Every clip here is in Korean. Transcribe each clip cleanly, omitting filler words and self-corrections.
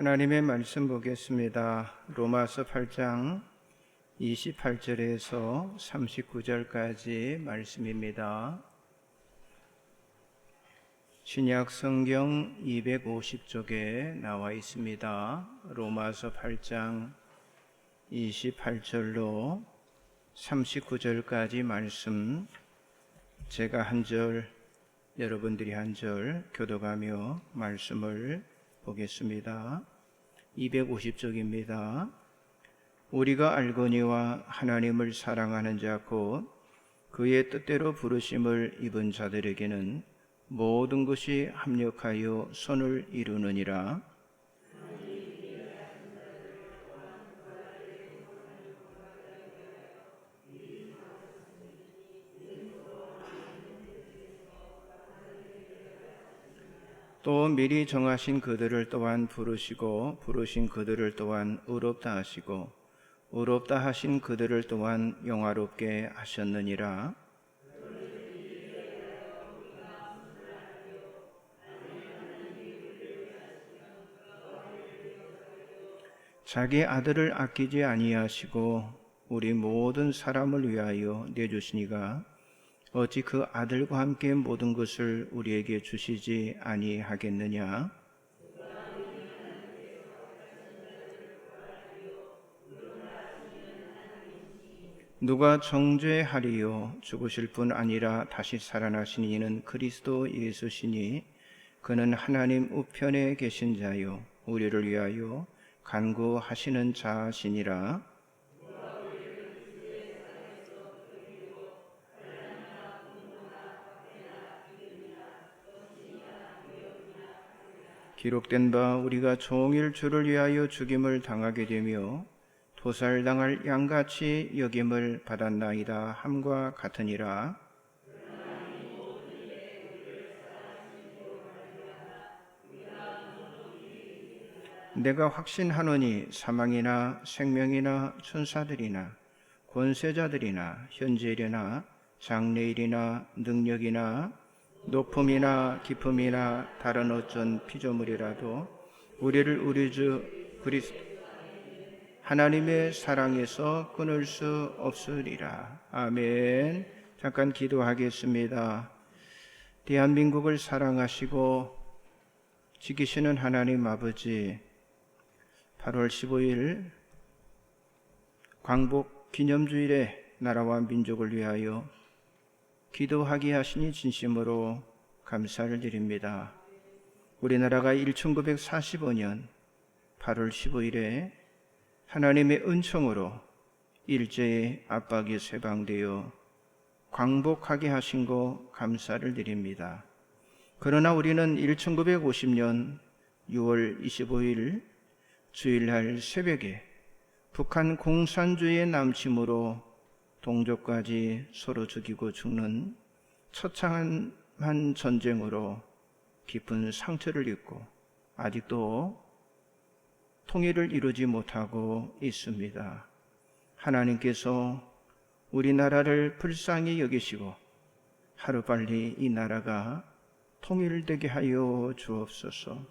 하나님의 말씀 보겠습니다. 로마서 8장 28절에서 39절까지 말씀입니다. 신약 성경 250쪽에 나와 있습니다. 로마서 8장 28절로 39절까지 말씀, 제가 한 절, 여러분들이 한 절 교독하며 말씀을 보겠습니다. 250쪽입니다. 우리가 알거니와 하나님을 사랑하는 자 곧 그의 뜻대로 부르심을 입은 자들에게는 모든 것이 합력하여 선을 이루느니라. 또 미리 정하신 그들을 또한 부르시고 부르신 그들을 또한 의롭다 하시고 의롭다 하신 그들을 또한 영화롭게 하셨느니라. 자기 아들을 아끼지 아니하시고 우리 모든 사람을 위하여 내주시니가 어찌 그 아들과 함께 모든 것을 우리에게 주시지 아니하겠느냐? 누가 정죄하리요? 죽으실 뿐 아니라 다시 살아나신 이는 그리스도 예수시니 그는 하나님 우편에 계신 자요 우리를 위하여 간구하시는 자시니라. 기록된 바 우리가 종일 주를 위하여 죽임을 당하게 되며 도살당할 양같이 여김을 받았나이다 함과 같으니라. 내가 확신하노니 사망이나 생명이나 천사들이나 권세자들이나 현재일이나 장래일이나 능력이나 높음이나 깊음이나 다른 어떤 피조물이라도 우리를 우리 주 그리스도 하나님의 사랑에서 끊을 수 없으리라. 아멘. 잠깐 기도하겠습니다. 대한민국을 사랑하시고 지키시는 하나님 아버지, 8월 15일 광복 기념주일에 나라와 민족을 위하여 기도하게 하시니 진심으로 감사를 드립니다. 우리나라가 1945년 8월 15일에 하나님의 은총으로 일제의 압박이 쇠방되어 광복하게 하신 거 감사를 드립니다. 그러나 우리는 1950년 6월 25일 주일날 새벽에 북한 공산주의의 남침으로 동족까지 서로 죽이고 죽는 처참한 전쟁으로 깊은 상처를 입고 아직도 통일을 이루지 못하고 있습니다. 하나님께서 우리나라를 불쌍히 여기시고 하루빨리 이 나라가 통일되게 하여 주옵소서.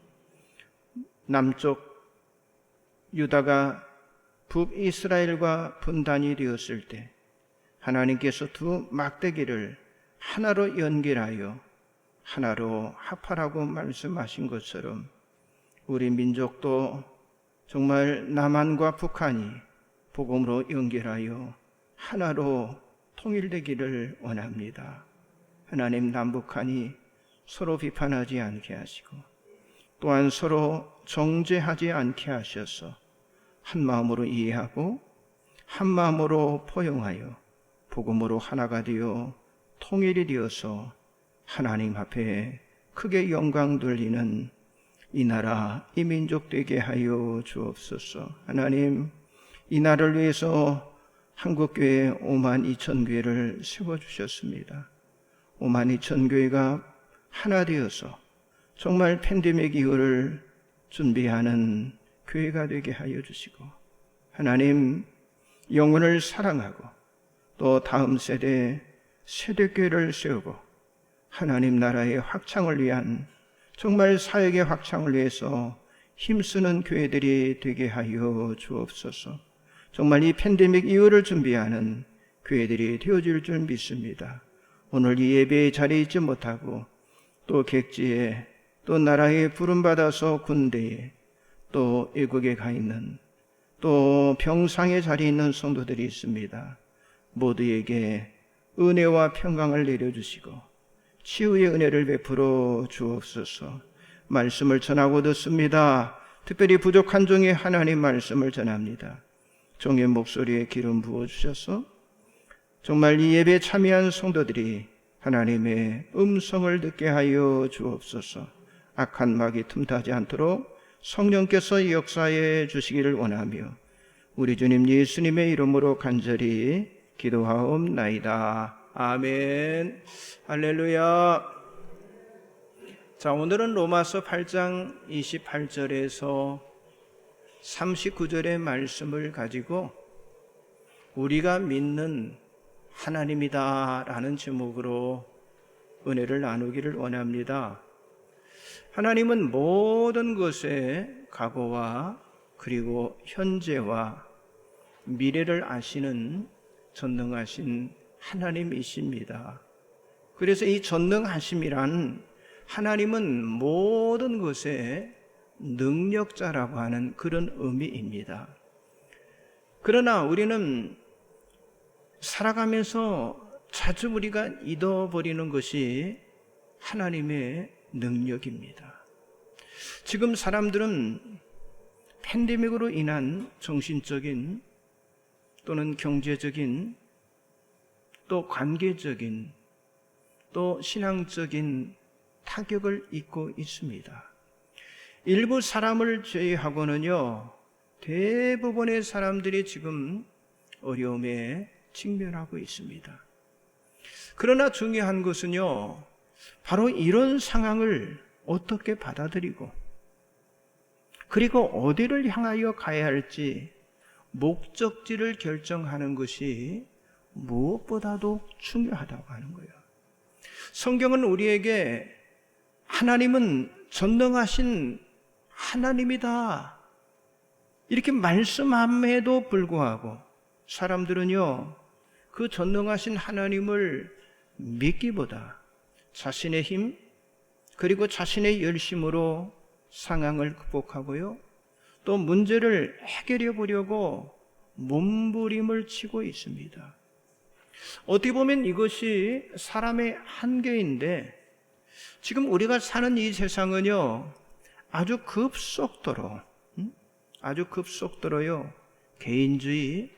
남쪽 유다가 북이스라엘과 분단이 되었을 때 하나님께서 두 막대기를 하나로 연결하여 하나로 합하라고 말씀하신 것처럼 우리 민족도 정말 남한과 북한이 복음으로 연결하여 하나로 통일되기를 원합니다. 하나님, 남북한이 서로 비판하지 않게 하시고 또한 서로 정죄하지 않게 하셔서 한 마음으로 이해하고 한 마음으로 포용하여 복음으로 하나가 되어 통일이 되어서 하나님 앞에 크게 영광 돌리는 이 나라, 이 민족 되게 하여 주옵소서. 하나님, 이 나라를 위해서 한국교회 52,000교회를 세워주셨습니다. 52,000교회가 하나 되어서 정말 팬데믹 이후를 준비하는 교회가 되게 하여 주시고, 하나님, 영혼을 사랑하고 또 다음 세대교회를 세우고 하나님 나라의 확장을 위한, 정말 사역의 확장을 위해서 힘쓰는 교회들이 되게 하여 주옵소서. 정말 이 팬데믹 이후를 준비하는 교회들이 되어질 줄 믿습니다. 오늘 이 예배의 자리에 있지 못하고 또 객지에 또 나라에 부름받아서 군대에 또 외국에 가 있는 또 병상의 자리에 있는 성도들이 있습니다. 모두에게 은혜와 평강을 내려주시고 치유의 은혜를 베풀어 주옵소서. 말씀을 전하고 듣습니다. 특별히 부족한 종의 하나님 말씀을 전합니다. 종의 목소리에 기름 부어주셔서 정말 이 예배에 참여한 성도들이 하나님의 음성을 듣게 하여 주옵소서. 악한 마귀 틈타지 않도록 성령께서 역사해 주시기를 원하며 우리 주님 예수님의 이름으로 간절히 기도하옵나이다. 아멘. 할렐루야. 자, 오늘은 로마서 8장 28절에서 39절의 말씀을 가지고 우리가 믿는 하나님이다 라는 제목으로 은혜를 나누기를 원합니다. 하나님은 모든 것의 과거와 그리고 현재와 미래를 아시는 전능하신 하나님이십니다. 그래서 이 전능하심이란 하나님은 모든 것의 능력자라고 하는 그런 의미입니다. 그러나 우리는 살아가면서 자주 우리가 잊어버리는 것이 하나님의 능력입니다. 지금 사람들은 팬데믹으로 인한 정신적인 또는 경제적인 또 관계적인 또 신앙적인 타격을 입고 있습니다. 일부 사람을 제외하고는요, 대부분의 사람들이 지금 어려움에 직면하고 있습니다. 그러나 중요한 것은요, 바로 이런 상황을 어떻게 받아들이고 그리고 어디를 향하여 가야 할지 목적지를 결정하는 것이 무엇보다도 중요하다고 하는 거예요. 성경은 우리에게 하나님은 전능하신 하나님이다 이렇게 말씀함에도 불구하고 사람들은요, 그 전능하신 하나님을 믿기보다 자신의 힘 그리고 자신의 열심으로 상황을 극복하고요, 또 문제를 해결해 보려고 몸부림을 치고 있습니다. 어떻게 보면 이것이 사람의 한계인데, 지금 우리가 사는 이 세상은요, 아주 급속도로요, 개인주의,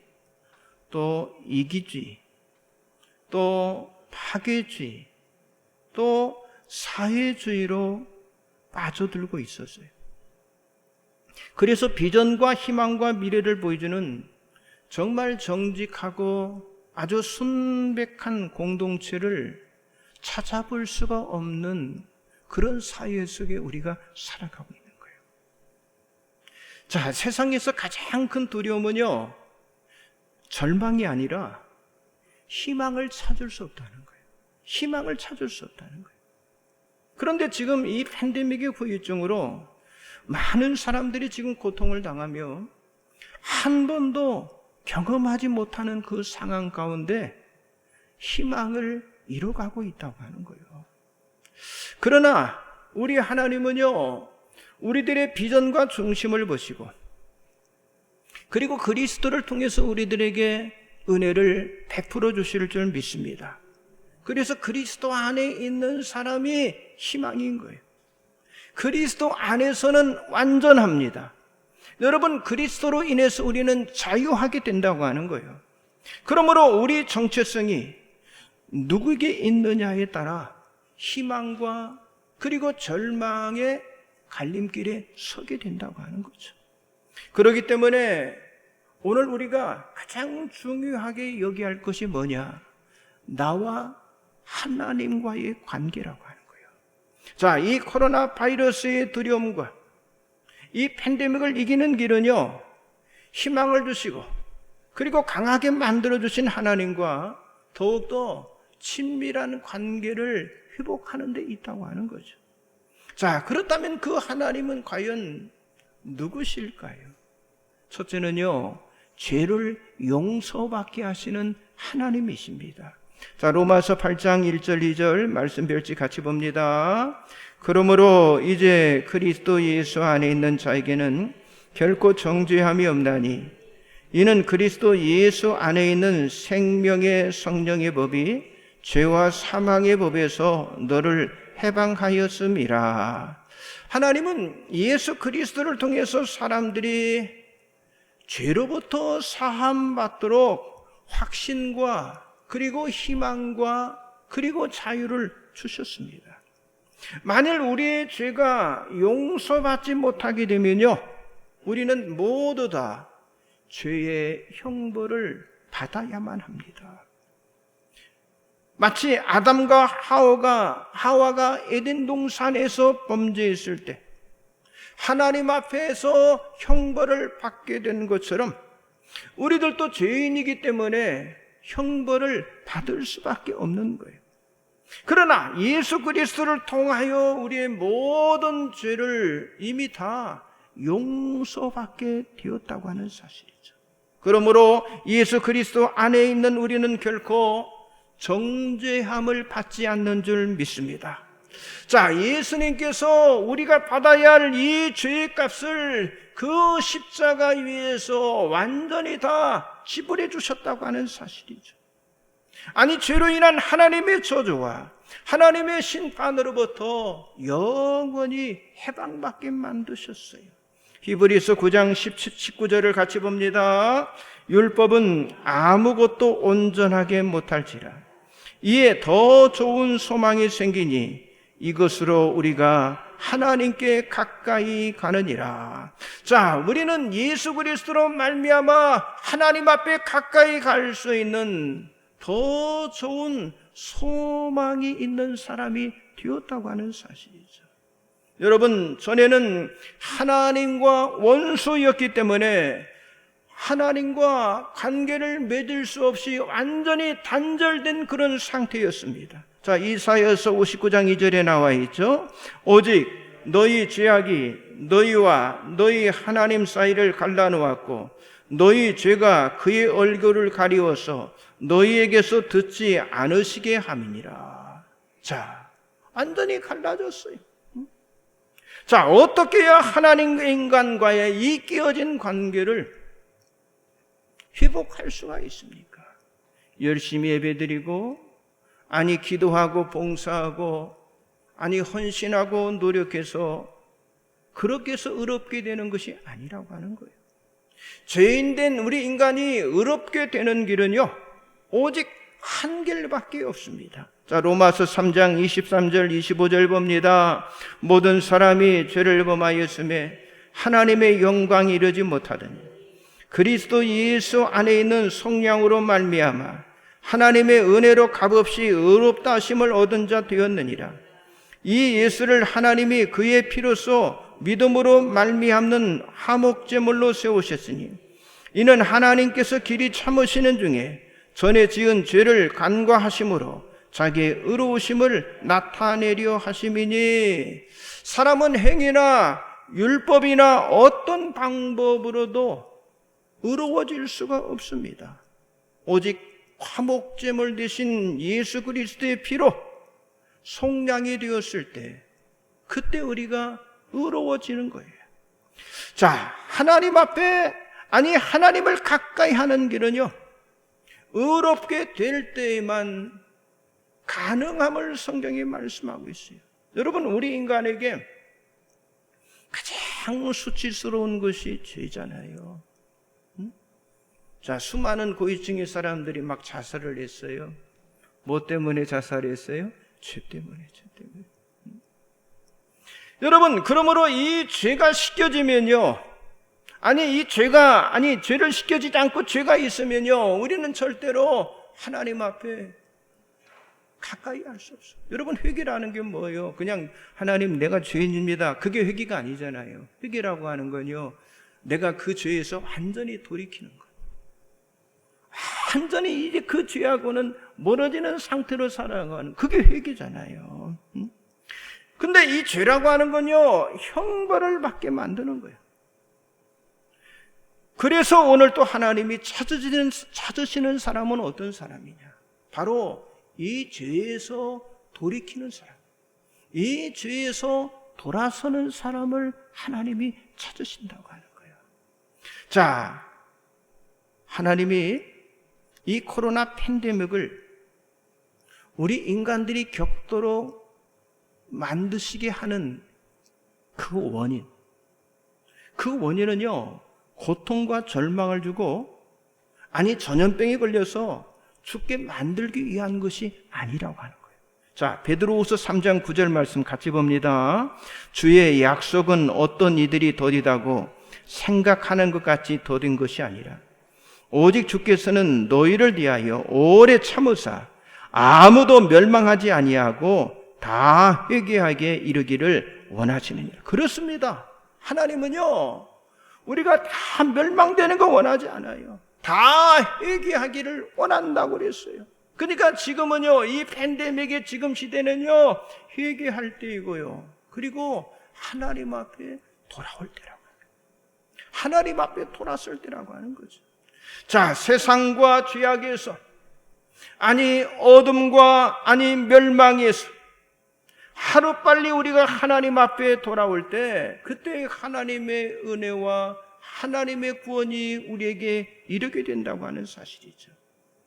또 이기주의, 또 파괴주의, 또 사회주의로 빠져들고 있었어요. 그래서 비전과 희망과 미래를 보여주는 정말 정직하고 아주 순백한 공동체를 찾아볼 수가 없는 그런 사회 속에 우리가 살아가고 있는 거예요. 자, 세상에서 가장 큰 두려움은요, 절망이 아니라 희망을 찾을 수 없다는 거예요. 희망을 찾을 수 없다는 거예요. 그런데 지금 이 팬데믹의 후유증으로 많은 사람들이 지금 고통을 당하며 한 번도 경험하지 못하는 그 상황 가운데 희망을 잃어가고 있다고 하는 거예요. 그러나 우리 하나님은요, 우리들의 비전과 중심을 보시고 그리고 그리스도를 통해서 우리들에게 은혜를 베풀어 주실 줄 믿습니다. 그래서 그리스도 안에 있는 사람이 희망인 거예요. 그리스도 안에서는 완전합니다. 여러분, 그리스도로 인해서 우리는 자유하게 된다고 하는 거예요. 그러므로 우리 정체성이 누구에게 있느냐에 따라 희망과 그리고 절망의 갈림길에 서게 된다고 하는 거죠. 그렇기 때문에 오늘 우리가 가장 중요하게 여겨야 할 것이 뭐냐? 나와 하나님과의 관계라고 하는 거예요. 자, 이 코로나 바이러스의 두려움과 이 팬데믹을 이기는 길은요, 희망을 주시고 그리고 강하게 만들어주신 하나님과 더욱더 친밀한 관계를 회복하는 데 있다고 하는 거죠. 자, 그렇다면 그 하나님은 과연 누구실까요? 첫째는요, 죄를 용서받게 하시는 하나님이십니다. 자, 로마서 8장 1절 2절 말씀 별지 같이 봅니다. 그러므로 이제 그리스도 예수 안에 있는 자에게는 결코 정죄함이 없나니 이는 그리스도 예수 안에 있는 생명의 성령의 법이 죄와 사망의 법에서 너를 해방하였음이라. 하나님은 예수 그리스도를 통해서 사람들이 죄로부터 사함받도록 확신과 그리고 희망과 그리고 자유를 주셨습니다. 만일 우리의 죄가 용서받지 못하게 되면요, 우리는 모두 다 죄의 형벌을 받아야만 합니다. 마치 아담과 하와가 에덴 동산에서 범죄했을 때 하나님 앞에서 형벌을 받게 된 것처럼 우리들도 죄인이기 때문에 형벌을 받을 수밖에 없는 거예요. 그러나 예수 그리스도를 통하여 우리의 모든 죄를 이미 다 용서받게 되었다고 하는 사실이죠. 그러므로 예수 그리스도 안에 있는 우리는 결코 정죄함을 받지 않는 줄 믿습니다. 자, 예수님께서 우리가 받아야 할 이 죄의 값을 그 십자가 위에서 완전히 다 지불해 주셨다고 하는 사실이죠. 아니, 죄로 인한 하나님의 저주와 하나님의 심판으로부터 영원히 해방받게 만드셨어요. 히브리서 9장 19절을 같이 봅니다. 율법은 아무것도 온전하게 못할지라 이에 더 좋은 소망이 생기니 이것으로 우리가 하나님께 가까이 가느니라. 자, 우리는 예수 그리스도로 말미암아 하나님 앞에 가까이 갈 수 있는 더 좋은 소망이 있는 사람이 되었다고 하는 사실이죠. 여러분, 전에는 하나님과 원수였기 때문에 하나님과 관계를 맺을 수 없이 완전히 단절된 그런 상태였습니다. 자, 이사야서 59장 2절에 나와 있죠. 오직 너희 죄악이 너희와 너희 하나님 사이를 갈라놓았고 너희 죄가 그의 얼굴을 가리워서 너희에게서 듣지 않으시게 함이니라. 자, 완전히 갈라졌어요. 자, 어떻게 해야 하나님과 인간과의 이 깨어진 관계를 회복할 수가 있습니까? 열심히 예배드리고, 아니 기도하고 봉사하고, 아니 헌신하고 노력해서 그렇게 해서 의롭게 되는 것이 아니라고 하는 거예요. 죄인된 우리 인간이 의롭게 되는 길은요, 오직 한 길밖에 없습니다. 자, 로마서 3장 23절 25절 봅니다. 모든 사람이 죄를 범하였음에 하나님의 영광이 이르지 못하더니 그리스도 예수 안에 있는 성령으로 말미암아 하나님의 은혜로 값없이 의롭다 하심을 얻은 자 되었느니라. 이 예수를 하나님이 그의 피로써 믿음으로 말미암는 화목제물로 세우셨으니 이는 하나님께서 길이 참으시는 중에 전에 지은 죄를 간과하심으로 자기의 의로우심을 나타내려 하심이니. 사람은 행위나 율법이나 어떤 방법으로도 의로워질 수가 없습니다. 오직 화목제물 되신 예수 그리스도의 피로 속량이 되었을 때 그때 우리가 의로워지는 거예요. 자, 하나님 앞에, 아니 하나님을 가까이 하는 길은요, 의롭게 될 때에만 가능함을 성경이 말씀하고 있어요. 여러분, 우리 인간에게 가장 수치스러운 것이 죄잖아요. 자, 수많은 고위층의 사람들이 막 자살을 했어요. 뭐 때문에 자살했어요? 죄 때문에. 여러분, 그러므로 이 죄가 씻겨지면요, 죄를 씻겨지지 않고 죄가 있으면요, 우리는 절대로 하나님 앞에 가까이 할 수 없어요. 여러분, 회개라는 게 뭐예요? 그냥 하나님, 내가 죄인입니다. 그게 회개가 아니잖아요. 회개라고 하는 건요, 내가 그 죄에서 완전히 돌이키는 거예요. 완전히 이제 그 죄하고는 멀어지는 상태로 살아가는, 그게 회개잖아요. 근데 이 죄라고 하는 건요, 형벌을 받게 만드는 거예요. 그래서 오늘 또 하나님이 찾으시는 사람은 어떤 사람이냐? 바로 이 죄에서 돌이키는 사람, 이 죄에서 돌아서는 사람을 하나님이 찾으신다고 하는 거예요. 자, 하나님이 이 코로나 팬데믹을 우리 인간들이 겪도록 만드시게 하는 그 원인은요, 고통과 절망을 주고, 아니 전염병에 걸려서 죽게 만들기 위한 것이 아니라고 하는 거예요. 자, 베드로후서 3장 9절 말씀 같이 봅니다. 주의 약속은 어떤 이들이 더디다고 생각하는 것 같이 더딘 것이 아니라 오직 주께서는 너희를 위하여 오래 참으사 아무도 멸망하지 아니하고 다 회개하게 이르기를 원하시느니라. 그렇습니다. 하나님은요, 우리가 다 멸망되는 거 원하지 않아요. 다 회개하기를 원한다고 그랬어요. 그러니까 지금은요, 이 팬데믹의 지금 시대는요, 회개할 때이고요, 그리고 하나님 앞에 돌아올 때라고 합니다. 하나님 앞에 돌아설 때라고 하는 거죠. 자, 세상과 죄악에서, 아니 어둠과 아니 멸망에서 하루빨리 우리가 하나님 앞에 돌아올 때, 그때 하나님의 은혜와 하나님의 구원이 우리에게 이르게 된다고 하는 사실이죠.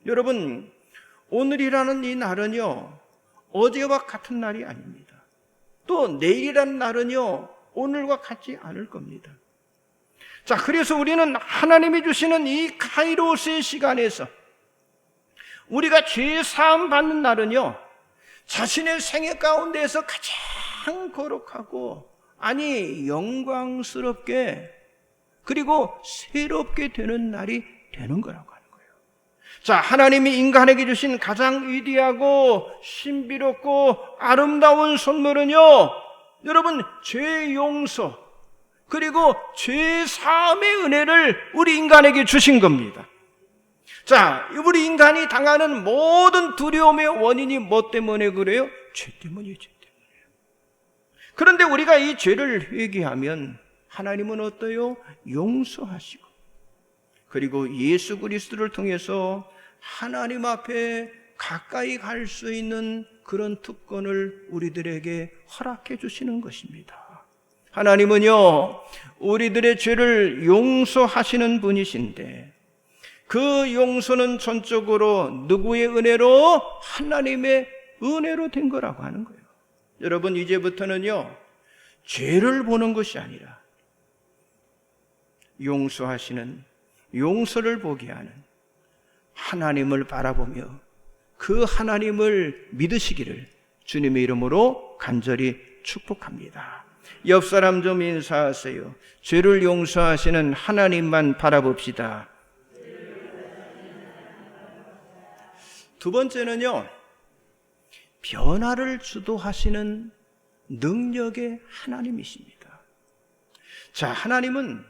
여러분, 오늘이라는 이 날은요, 어제와 같은 날이 아닙니다. 또 내일이라는 날은요, 오늘과 같지 않을 겁니다. 자, 그래서 우리는 하나님이 주시는 이 카이로스의 시간에서 우리가 죄 사함 받는 날은요, 자신의 생애 가운데에서 가장 거룩하고, 아니 영광스럽게, 그리고 새롭게 되는 날이 되는 거라고 하는 거예요. 자, 하나님이 인간에게 주신 가장 위대하고 신비롭고 아름다운 선물은요, 여러분, 죄 용서 그리고 죄 사함의 은혜를 우리 인간에게 주신 겁니다. 자, 우리 인간이 당하는 모든 두려움의 원인이 뭐 때문에 그래요? 죄 때문이에요. 죄 때문이에요. 그런데 우리가 이 죄를 회개하면 하나님은 어때요? 용서하시고, 그리고 예수 그리스도를 통해서 하나님 앞에 가까이 갈 수 있는 그런 특권을 우리들에게 허락해 주시는 것입니다. 하나님은요, 우리들의 죄를 용서하시는 분이신데, 그 용서는 전적으로 누구의 은혜로? 하나님의 은혜로 된 거라고 하는 거예요. 여러분, 이제부터는요, 죄를 보는 것이 아니라 용서하시는, 용서를 보게 하는 하나님을 바라보며 그 하나님을 믿으시기를 주님의 이름으로 간절히 축복합니다. 옆 사람 좀 인사하세요. 죄를 용서하시는 하나님만 바라봅시다. 두 번째는요, 변화를 주도하시는 능력의 하나님이십니다. 자, 하나님은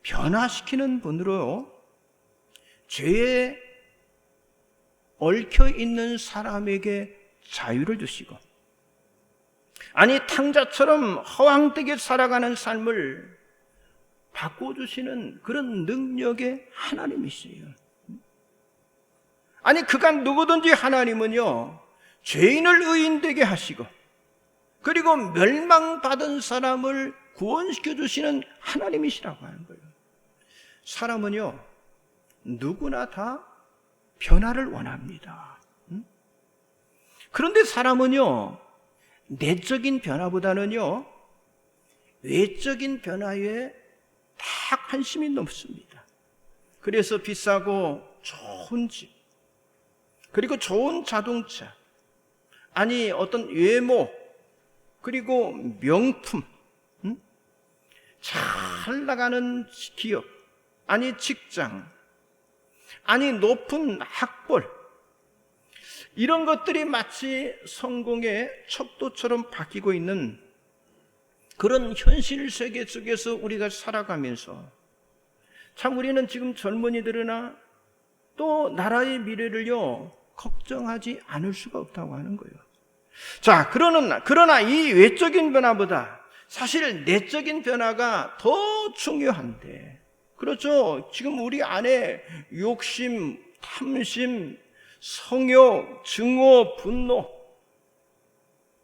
변화시키는 분으로 죄에 얽혀 있는 사람에게 자유를 주시고, 아니 탕자처럼 허황되게 살아가는 삶을 바꿔주시는 그런 능력의 하나님이세요. 아니 그간 누구든지 하나님은요, 죄인을 의인되게 하시고, 그리고 멸망받은 사람을 구원시켜 주시는 하나님이시라고 하는 거예요. 사람은요, 누구나 다 변화를 원합니다. 그런데 사람은요, 내적인 변화보다는요, 외적인 변화에 다 관심이 높습니다. 그래서 비싸고 좋은 집, 그리고 좋은 자동차, 아니 어떤 외모, 그리고 명품, 잘 나가는 기업, 아니 직장, 아니 높은 학벌, 이런 것들이 마치 성공의 척도처럼 바뀌고 있는 그런 현실 세계 속에서 우리가 살아가면서, 참 우리는 지금 젊은이들이나 또 나라의 미래를요, 걱정하지 않을 수가 없다고 하는 거예요. 자, 그러나 이 외적인 변화보다 사실 내적인 변화가 더 중요한데, 그렇죠. 지금 우리 안에 욕심, 탐심, 성욕, 증오, 분노,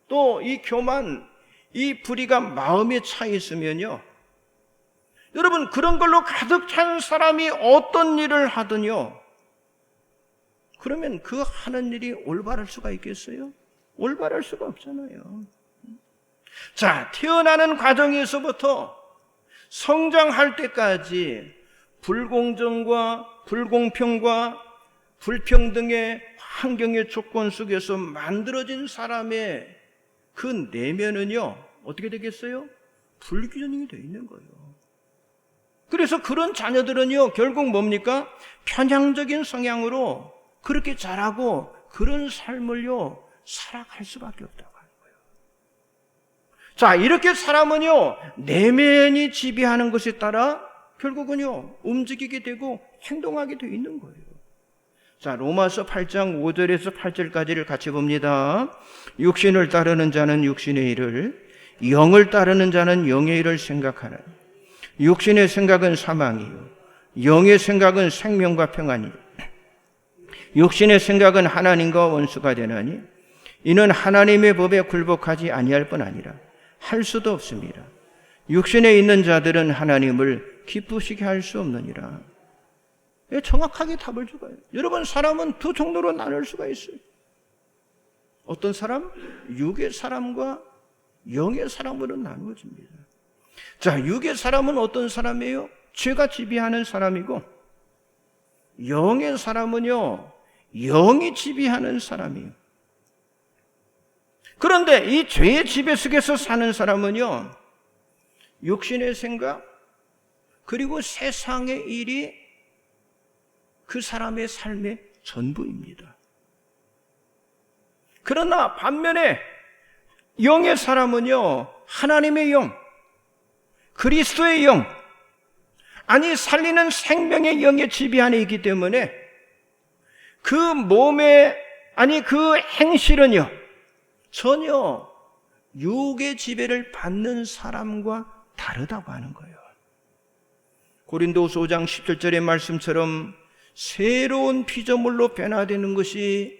또 이 교만, 이 불의가 마음에 차 있으면요, 여러분, 그런 걸로 가득 찬 사람이 어떤 일을 하든요, 그러면 그 하는 일이 올바를 수가 있겠어요? 올바를 수가 없잖아요. 자, 태어나는 과정에서부터 성장할 때까지 불공정과 불공평과 불평등의 환경의 조건 속에서 만들어진 사람의 그 내면은요, 어떻게 되겠어요? 불균형이 되어 있는 거예요. 그래서 그런 자녀들은요, 결국 뭡니까? 편향적인 성향으로 그렇게 자라고 그런 삶을요, 살아갈 수밖에 없다고 하는 거예요. 자, 이렇게 사람은요, 내면이 지배하는 것에 따라 결국은요, 움직이게 되고 행동하게 되어 있는 거예요. 자, 로마서 8장 5절에서 8절까지를 같이 봅니다. 육신을 따르는 자는 육신의 일을, 영을 따르는 자는 영의 일을 생각하는. 육신의 생각은 사망이요, 영의 생각은 생명과 평안이요. 육신의 생각은 하나님과 원수가 되나니 이는 하나님의 법에 굴복하지 아니할 뿐 아니라 할 수도 없습니다. 육신에 있는 자들은 하나님을 기쁘시게 할 수 없느니라. 정확하게 답을 줘봐요. 여러분, 사람은 두 종류로 나눌 수가 있어요. 어떤 사람? 육의 사람과 영의 사람으로 나누어집니다. 자, 육의 사람은 어떤 사람이에요? 죄가 지배하는 사람이고, 영의 사람은요, 영이 지배하는 사람이에요. 그런데 이 죄의 지배 속에서 사는 사람은요, 육신의 생각, 그리고 세상의 일이 그 사람의 삶의 전부입니다. 그러나 반면에 영의 사람은요, 하나님의 영, 그리스도의 영, 아니 살리는 생명의 영의 지배 안에 있기 때문에 그 몸의, 아니 그 행실은요, 전혀 육의 지배를 받는 사람과 다르다고 하는 거예요. 고린도후서 5장 17절의 말씀처럼 새로운 피조물로 변화되는 것이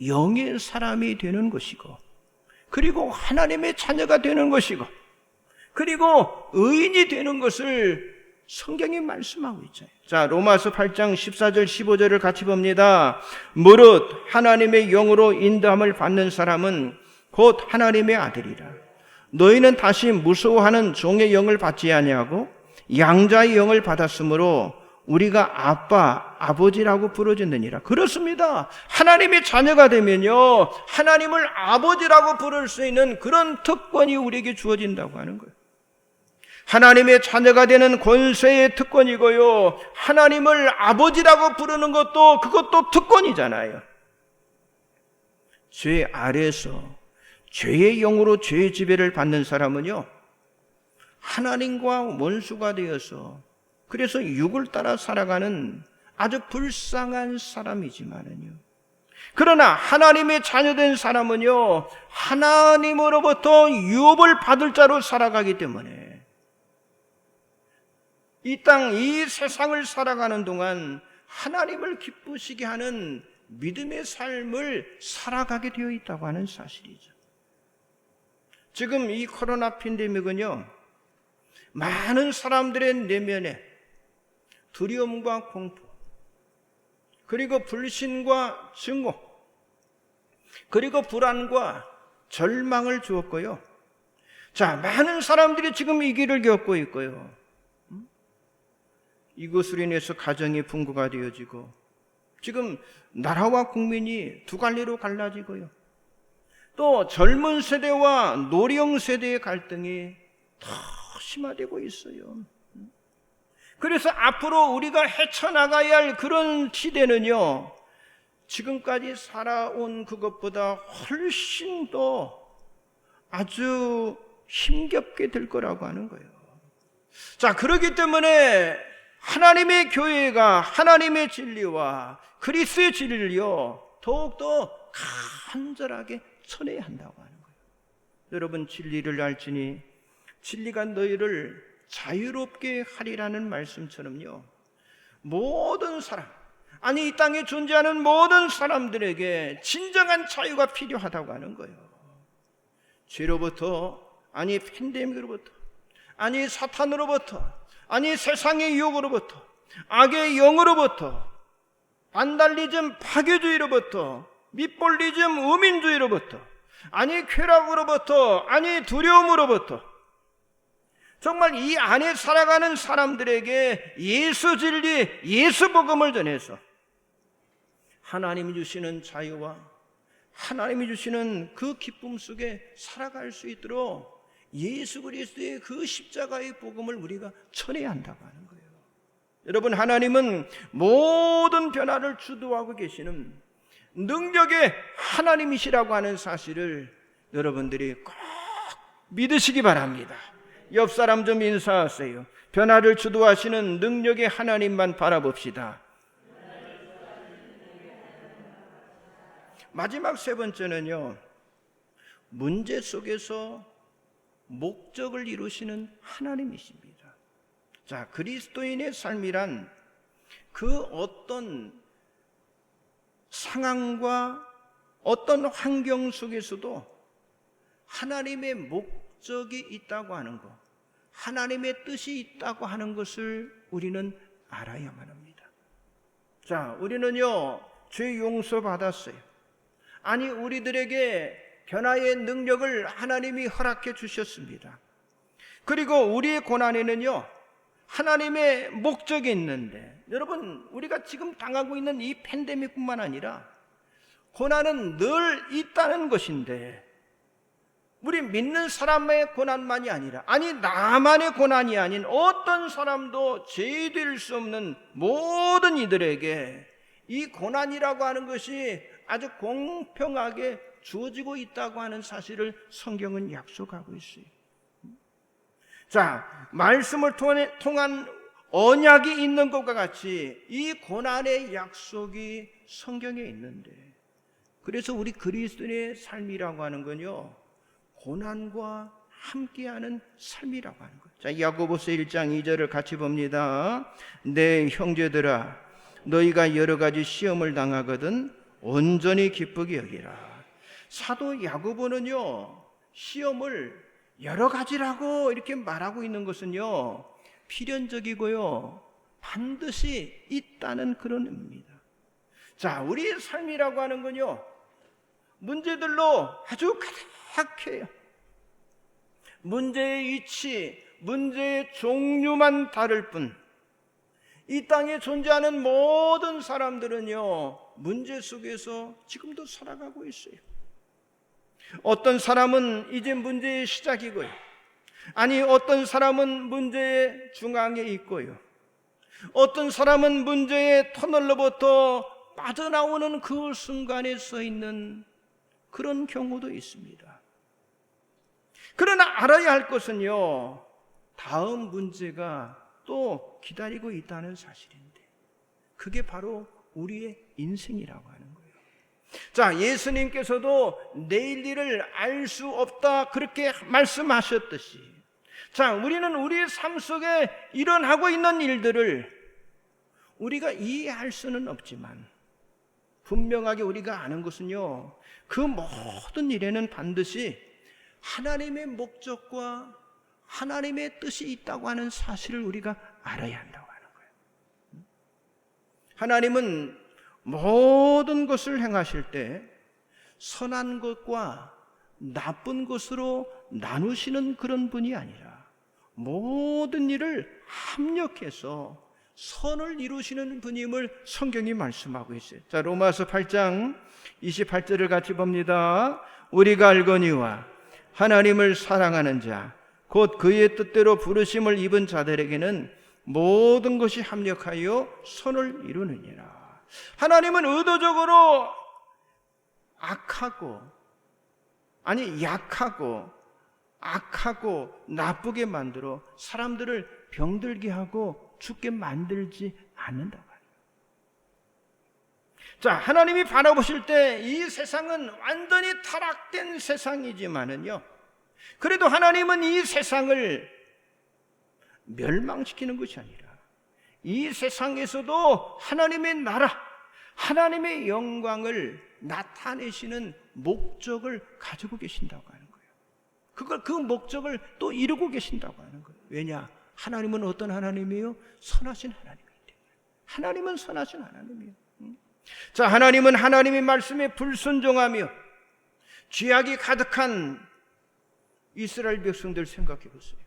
영의 사람이 되는 것이고, 그리고 하나님의 자녀가 되는 것이고, 그리고 의인이 되는 것을 성경이 말씀하고 있잖아요. 자, 로마서 8장 14절 15절을 같이 봅니다. 무릇 하나님의 영으로 인도함을 받는 사람은 곧 하나님의 아들이라. 너희는 다시 무서워하는 종의 영을 받지 아니하고 양자의 영을 받았으므로 우리가 아빠, 아버지라고 부르짖느니라. 그렇습니다. 하나님의 자녀가 되면요, 하나님을 아버지라고 부를 수 있는 그런 특권이 우리에게 주어진다고 하는 거예요. 하나님의 자녀가 되는 권세의 특권이고요, 하나님을 아버지라고 부르는 것도 그것도 특권이잖아요. 죄 아래에서 죄의 영으로 죄의 지배를 받는 사람은요, 하나님과 원수가 되어서 그래서 육을 따라 살아가는 아주 불쌍한 사람이지만은요, 그러나 하나님의 자녀된 사람은요, 하나님으로부터 유업을 받을 자로 살아가기 때문에 이 땅, 이 세상을 살아가는 동안 하나님을 기쁘시게 하는 믿음의 삶을 살아가게 되어 있다고 하는 사실이죠. 지금 이 코로나 팬데믹은요, 많은 사람들의 내면에 두려움과 공포, 그리고 불신과 증오, 그리고 불안과 절망을 주었고요. 자, 많은 사람들이 지금 이 길을 겪고 있고요. 이것으로 인해서 가정이 붕괴가 되어지고, 지금 나라와 국민이 두 갈래로 갈라지고요. 또 젊은 세대와 노령 세대의 갈등이 더 심화되고 있어요. 그래서 앞으로 우리가 헤쳐나가야 할 그런 시대는요, 지금까지 살아온 그것보다 훨씬 더 아주 힘겹게 될 거라고 하는 거예요. 자, 그렇기 때문에 하나님의 교회가 하나님의 진리와 그리스도의 진리를요, 더욱더 간절하게 전해야 한다고 하는 거예요. 여러분, 진리를 알지니 진리가 너희를 자유롭게 하리라는 말씀처럼요, 모든 사람, 아니 이 땅에 존재하는 모든 사람들에게 진정한 자유가 필요하다고 하는 거예요. 죄로부터, 아니 팬데믹으로부터, 아니 사탄으로부터, 아니 세상의 유혹으로부터, 악의 영으로부터, 반달리즘 파괴주의로부터, 밑볼리즘 우민주의로부터, 아니 쾌락으로부터, 아니 두려움으로부터, 정말 이 안에 살아가는 사람들에게 예수 진리, 예수 복음을 전해서 하나님이 주시는 자유와 하나님이 주시는 그 기쁨 속에 살아갈 수 있도록 예수 그리스도의 그 십자가의 복음을 우리가 전해야 한다고 하는 거예요. 여러분, 하나님은 모든 변화를 주도하고 계시는 능력의 하나님이시라고 하는 사실을 여러분들이 꼭 믿으시기 바랍니다. 옆 사람 좀 인사하세요. 변화를 주도하시는 능력의 하나님만 바라봅시다. 마지막 세 번째는요, 문제 속에서 목적을 이루시는 하나님이십니다. 자, 그리스도인의 삶이란 그 어떤 상황과 어떤 환경 속에서도 하나님의 목적이 있다고 하는 것, 하나님의 뜻이 있다고 하는 것을 우리는 알아야만 합니다. 자, 우리는요, 죄 용서 받았어요. 아니, 우리들에게 변화의 능력을 하나님이 허락해 주셨습니다. 그리고 우리의 고난에는요, 하나님의 목적이 있는데, 여러분, 우리가 지금 당하고 있는 이 팬데믹뿐만 아니라 고난은 늘 있다는 것인데, 우리 믿는 사람의 고난만이 아니라, 아니 나만의 고난이 아닌 어떤 사람도 죄될 수 없는 모든 이들에게 이 고난이라고 하는 것이 아주 공평하게 주어지고 있다고 하는 사실을 성경은 약속하고 있어요. 자, 말씀을 통한 언약이 있는 것과 같이 이 고난의 약속이 성경에 있는데, 그래서 우리 그리스도인의 삶이라고 하는 건요, 고난과 함께하는 삶이라고 하는 거예요. 자, 야고보서 1장 2절을 같이 봅니다. 내 형제들아, 너희가 여러 가지 시험을 당하거든 온전히 기쁘게 여기라. 사도 야고보는요, 시험을 여러 가지라고 이렇게 말하고 있는 것은요, 필연적이고요, 반드시 있다는 그런 의미입니다. 자, 우리의 삶이라고 하는 건요, 문제들로 아주 가득해요. 문제의 위치, 문제의 종류만 다를 뿐, 이 땅에 존재하는 모든 사람들은요, 문제 속에서 지금도 살아가고 있어요. 어떤 사람은 이제 문제의 시작이고요, 아니 어떤 사람은 문제의 중앙에 있고요, 어떤 사람은 문제의 터널로부터 빠져나오는 그 순간에 서 있는 그런 경우도 있습니다. 그러나 알아야 할 것은요, 다음 문제가 또 기다리고 있다는 사실인데, 그게 바로 우리의 인생이라고 하는 거예요. 자, 예수님께서도 내일 일을 알 수 없다 그렇게 말씀하셨듯이, 자, 우리는 우리의 삶 속에 일어나고 있는 일들을 우리가 이해할 수는 없지만 분명하게 우리가 아는 것은요, 그 모든 일에는 반드시 하나님의 목적과 하나님의 뜻이 있다고 하는 사실을 우리가 알아야 한다고 하는 거예요. 하나님은 모든 것을 행하실 때 선한 것과 나쁜 것으로 나누시는 그런 분이 아니라 모든 일을 합력해서 선을 이루시는 분임을 성경이 말씀하고 있어요. 자, 로마서 8장 28절을 같이 봅니다. 우리가 알거니와 하나님을 사랑하는 자, 곧 그의 뜻대로 부르심을 입은 자들에게는 모든 것이 합력하여 선을 이루느니라. 하나님은 의도적으로 약하고 나쁘게 만들어 사람들을 병들게 하고 죽게 만들지 않는다고 합니다. 자, 하나님이 바라보실 때 이 세상은 완전히 타락된 세상이지만은요, 그래도 하나님은 이 세상을 멸망시키는 것이 아니라 이 세상에서도 하나님의 나라, 하나님의 영광을 나타내시는 목적을 가지고 계신다고 하는 거예요. 그 목적을 또 이루고 계신다고 하는 거예요. 왜냐? 하나님은 어떤 하나님이에요? 선하신 하나님이기 때문에. 하나님은 선하신 하나님이에요. 자, 하나님은 하나님의 말씀에 불순종하며 죄악이 가득한 이스라엘 백성들 생각해 보세요.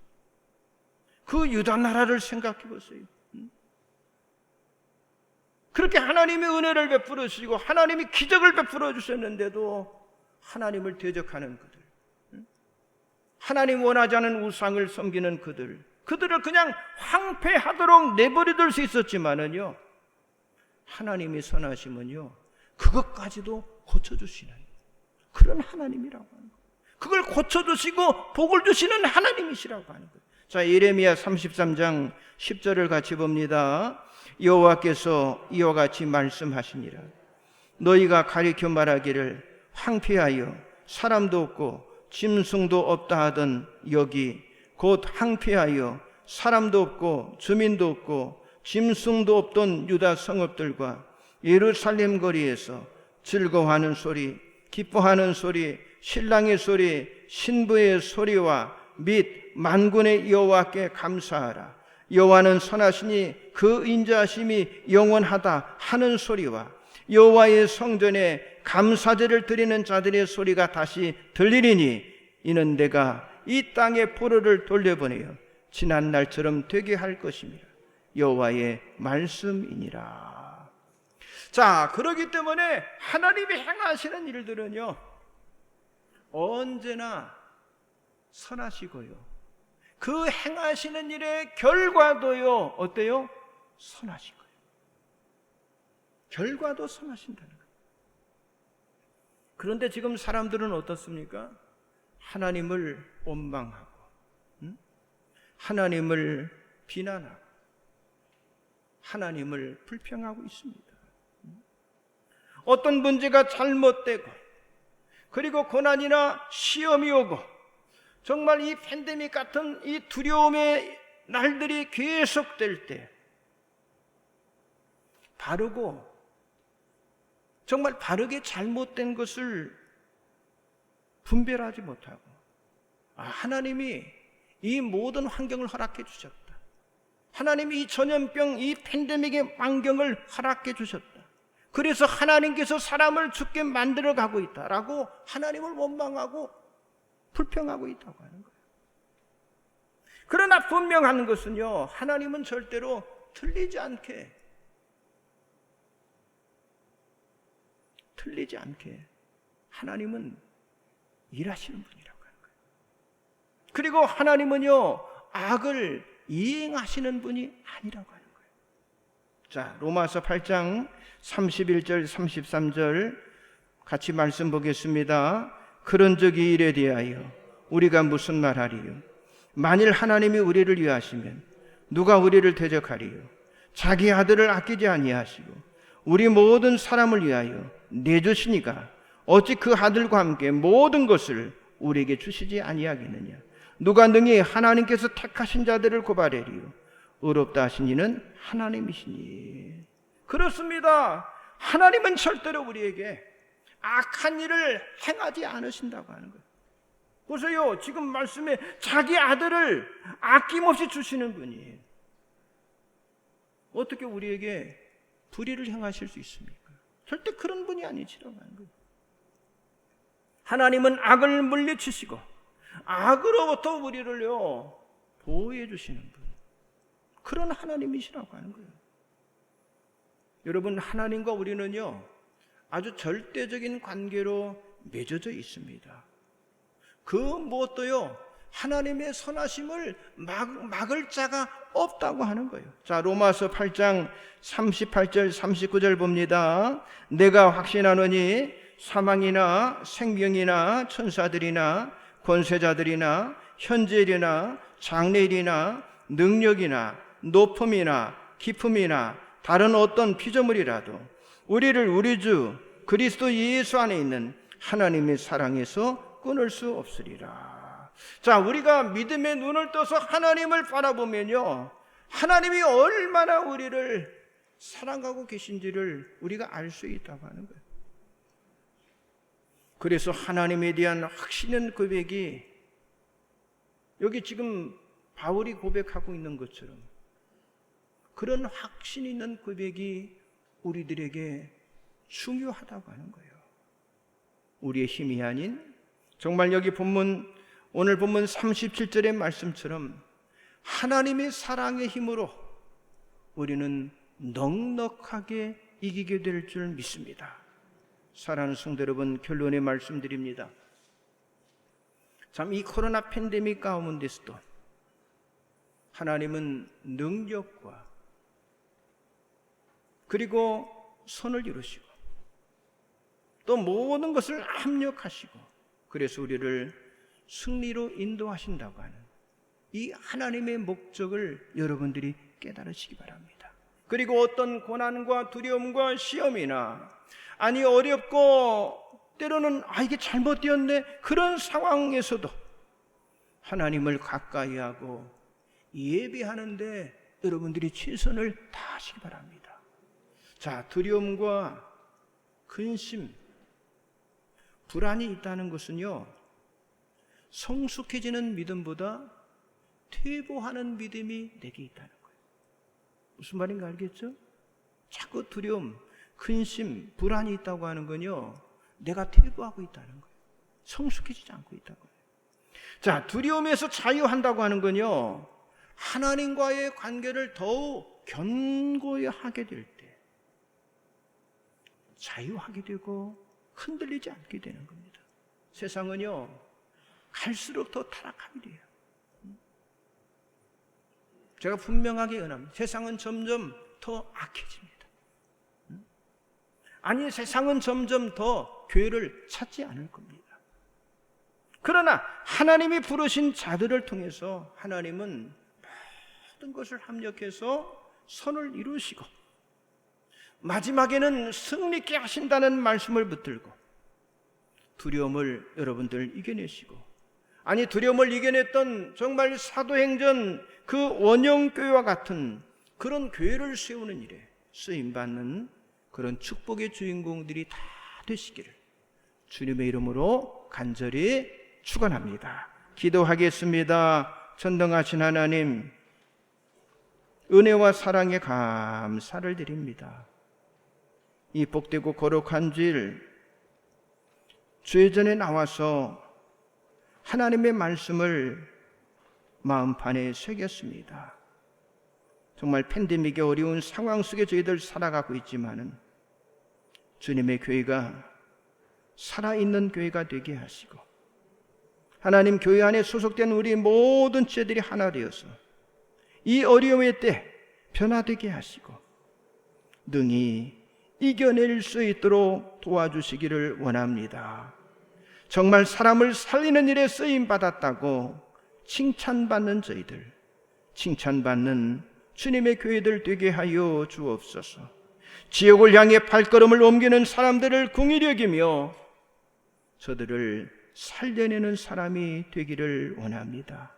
그 유다 나라를 생각해 보세요. 그렇게 하나님의 은혜를 베풀어 주시고 하나님이 기적을 베풀어 주셨는데도 하나님을 대적하는 그들, 하나님 원하지 않은 우상을 섬기는 그들을 그냥 황폐하도록 내버려둘 수 있었지만은요, 하나님의 선하심은요 그것까지도 고쳐주시는 그런 하나님이라고 하는 거예요. 그걸 고쳐주시고 복을 주시는 하나님이시라고 하는 거예요. 자, 예레미야 33장 10절을 같이 봅니다. 여호와께서 이와 같이 말씀하시니라. 너희가 가리켜 말하기를 황폐하여 사람도 없고 짐승도 없다 하던 여기 곧 황폐하여 사람도 없고 주민도 없고 짐승도 없던 유다 성읍들과 예루살렘 거리에서 즐거워하는 소리, 기뻐하는 소리, 신랑의 소리, 신부의 소리와 및 만군의 여호와께 감사하라. 여호와는 선하시니 그 인자하심이 영원하다 하는 소리와 여호와의 성전에 감사제를 드리는 자들의 소리가 다시 들리리니 이는 내가 이 땅의 포로를 돌려보내어 지난 날처럼 되게 할 것입니다. 여호와의 말씀이니라. 자, 그렇기 때문에 하나님이 행하시는 일들은요 언제나 선하시고요, 그 행하시는 일의 결과도요 어때요? 선하시고요. 결과도 선하신다는 거예요. 그런데 지금 사람들은 어떻습니까? 하나님을 원망하고 하나님을 비난하고 하나님을 불평하고 있습니다. 어떤 문제가 잘못되고 그리고 고난이나 시험이 오고 정말 이 팬데믹 같은 이 두려움의 날들이 계속될 때 바르고 정말 바르게 잘못된 것을 분별하지 못하고 하나님이 이 모든 환경을 허락해 주셨다, 하나님이 이 전염병, 이 팬데믹의 환경을 허락해 주셨다, 그래서 하나님께서 사람을 죽게 만들어 가고 있다라고 하나님을 원망하고 불평하고 있다고 하는 거예요. 그러나 분명한 것은요, 하나님은 절대로 틀리지 않게 하나님은 일하시는 분이라고 하는 거예요. 그리고 하나님은요 악을 이행하시는 분이 아니라고 하는 거예요. 자, 로마서 8장 31절 33절 같이 말씀 보겠습니다. 그런즉 이 일에 대하여 우리가 무슨 말하리요? 만일 하나님이 우리를 위하시면 누가 우리를 대적하리요? 자기 아들을 아끼지 아니하시고 우리 모든 사람을 위하여 내주시니까 어찌 그 아들과 함께 모든 것을 우리에게 주시지 아니하겠느냐? 누가 능히 하나님께서 택하신 자들을 고발하리요? 의롭다 하신 이는 하나님이시니. 그렇습니다. 하나님은 절대로 우리에게 악한 일을 행하지 않으신다고 하는 거예요. 보세요, 지금 말씀에 자기 아들을 아낌없이 주시는 분이에요. 어떻게 우리에게 불의를 행하실 수 있습니까? 절대 그런 분이 아니시라고 하는 거예요. 하나님은 악을 물리치시고 악으로부터 우리를요 보호해 주시는 분, 그런 하나님이시라고 하는 거예요. 여러분, 하나님과 우리는요 아주 절대적인 관계로 맺어져 있습니다. 그 무엇도요 하나님의 선하심을 막을 자가 없다고 하는 거예요. 자, 로마서 8장 38절 39절 봅니다. 내가 확신하노니 사망이나 생명이나 천사들이나 권세자들이나 현재일이나 장래일이나 능력이나 높음이나 깊음이나 다른 어떤 피조물이라도 우리를 우리 주 그리스도 예수 안에 있는 하나님의 사랑에서 끊을 수 없으리라. 자, 우리가 믿음의 눈을 떠서 하나님을 바라보면요, 하나님이 얼마나 우리를 사랑하고 계신지를 우리가 알 수 있다고 하는 거예요. 그래서 하나님에 대한 확신 있는 고백이, 여기 지금 바울이 고백하고 있는 것처럼 그런 확신 있는 고백이 우리들에게 중요하다고 하는 거예요. 우리의 힘이 아닌, 정말 여기 본문, 오늘 본문 37절의 말씀처럼 하나님의 사랑의 힘으로 우리는 넉넉하게 이기게 될 줄 믿습니다. 사랑하는 성도 여러분, 결론의 말씀드립니다. 참, 이 코로나 팬데믹 가운데서도 하나님은 능력과 그리고 선을 이루시고 또 모든 것을 합력하시고, 그래서 우리를 승리로 인도하신다고 하는 이 하나님의 목적을 여러분들이 깨달으시기 바랍니다. 그리고 어떤 고난과 두려움과 시험이나, 아니 어렵고 때로는 이게 잘못되었네, 그런 상황에서도 하나님을 가까이 하고 예배하는데 여러분들이 최선을 다하시기 바랍니다. 자, 두려움과 근심, 불안이 있다는 것은요, 성숙해지는 믿음보다 퇴보하는 믿음이 내게 있다는 거예요. 무슨 말인가 알겠죠? 자꾸 두려움, 근심, 불안이 있다고 하는 건요, 내가 퇴보하고 있다는 거예요. 성숙해지지 않고 있다고 해요. 자, 두려움에서 자유한다고 하는 건요, 하나님과의 관계를 더욱 견고히 하게 될 때 자유하게 되고 흔들리지 않게 되는 겁니다. 세상은요, 갈수록 더 타락하게 돼요. 제가 분명하게 연합니다. 세상은 점점 더 악해집니다. 아니, 세상은 점점 더 교회를 찾지 않을 겁니다. 그러나 하나님이 부르신 자들을 통해서 하나님은 모든 것을 합력해서 선을 이루시고 마지막에는 승리케 하신다는 말씀을 붙들고 두려움을 여러분들 이겨내시고, 아니 두려움을 이겨냈던 정말 사도행전 그 원형교회와 같은 그런 교회를 세우는 일에 쓰임받는 그런 축복의 주인공들이 다 되시기를 주님의 이름으로 간절히 축원합니다. 기도하겠습니다. 전능하신 하나님, 은혜와 사랑에 감사를 드립니다. 이 복되고 거룩한 주일 전에 나와서 하나님의 말씀을 마음판에 새겼습니다. 정말 팬데믹의 어려운 상황 속에 저희들 살아가고 있지만은 주님의 교회가 살아있는 교회가 되게 하시고, 하나님 교회 안에 소속된 우리 모든 지체들이 하나 되어서 이 어려움의 때 변화되게 하시고 능히 이겨낼 수 있도록 도와주시기를 원합니다. 정말 사람을 살리는 일에 쓰임받았다고 칭찬받는 저희들, 칭찬받는 주님의 교회들 되게 하여 주옵소서. 지옥을 향해 발걸음을 옮기는 사람들을 긍휼히 여기며 저들을 살려내는 사람이 되기를 원합니다.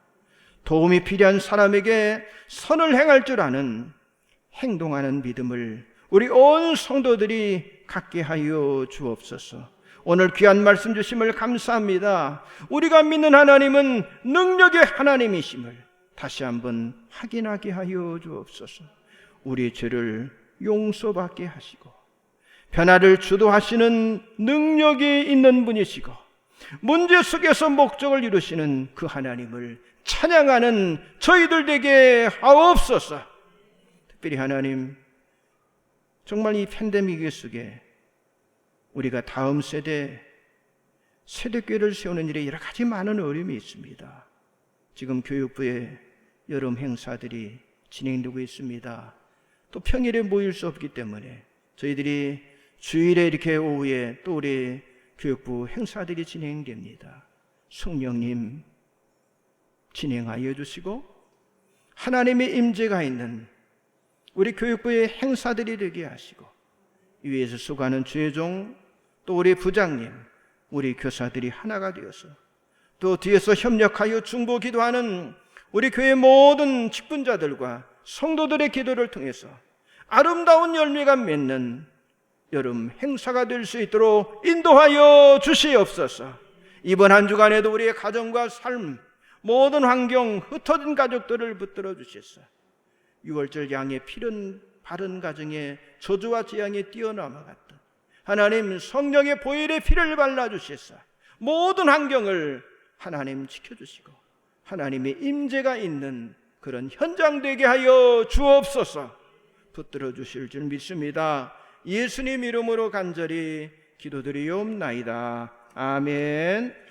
도움이 필요한 사람에게 선을 행할 줄 아는 행동하는 믿음을 우리 온 성도들이 갖게 하여 주옵소서. 오늘 귀한 말씀 주심을 감사합니다. 우리가 믿는 하나님은 능력의 하나님이심을 다시 한번 확인하게 하여 주옵소서. 우리의 죄를 용서받게 하시고 변화를 주도하시는 능력이 있는 분이시고 문제 속에서 목적을 이루시는 그 하나님을 찬양하는 저희들 되게 하옵소서. 특별히 하나님, 정말 이 팬데믹 속에 우리가 다음 세대교회를 세우는 일에 여러 가지 많은 어려움이 있습니다. 지금 교육부의 여름 행사들이 진행되고 있습니다. 또 평일에 모일 수 없기 때문에 저희들이 주일에 이렇게 오후에 또 우리 교육부 행사들이 진행됩니다. 성령님 진행하여 주시고 하나님의 임재가 있는 우리 교육부의 행사들이 되게 하시고 위에서 수고하는 주의종 또 우리 부장님, 우리 교사들이 하나가 되어서 또 뒤에서 협력하여 중보 기도하는 우리 교회 모든 직분자들과 성도들의 기도를 통해서 아름다운 열매가 맺는 여름 행사가 될 수 있도록 인도하여 주시옵소서. 이번 한 주간에도 우리의 가정과 삶, 모든 환경, 흩어진 가족들을 붙들어 주셔서 6월절 양의 피른 바른 가정에 저주와 재앙이 뛰어넘어갔던 하나님 성령의 보혈의 피를 발라주셔서 모든 환경을 하나님 지켜주시고 하나님의 임재가 있는 그런 현장 되게 하여 주옵소서. 붙들어 주실 줄 믿습니다. 예수님 이름으로 간절히 기도드리옵나이다. 아멘.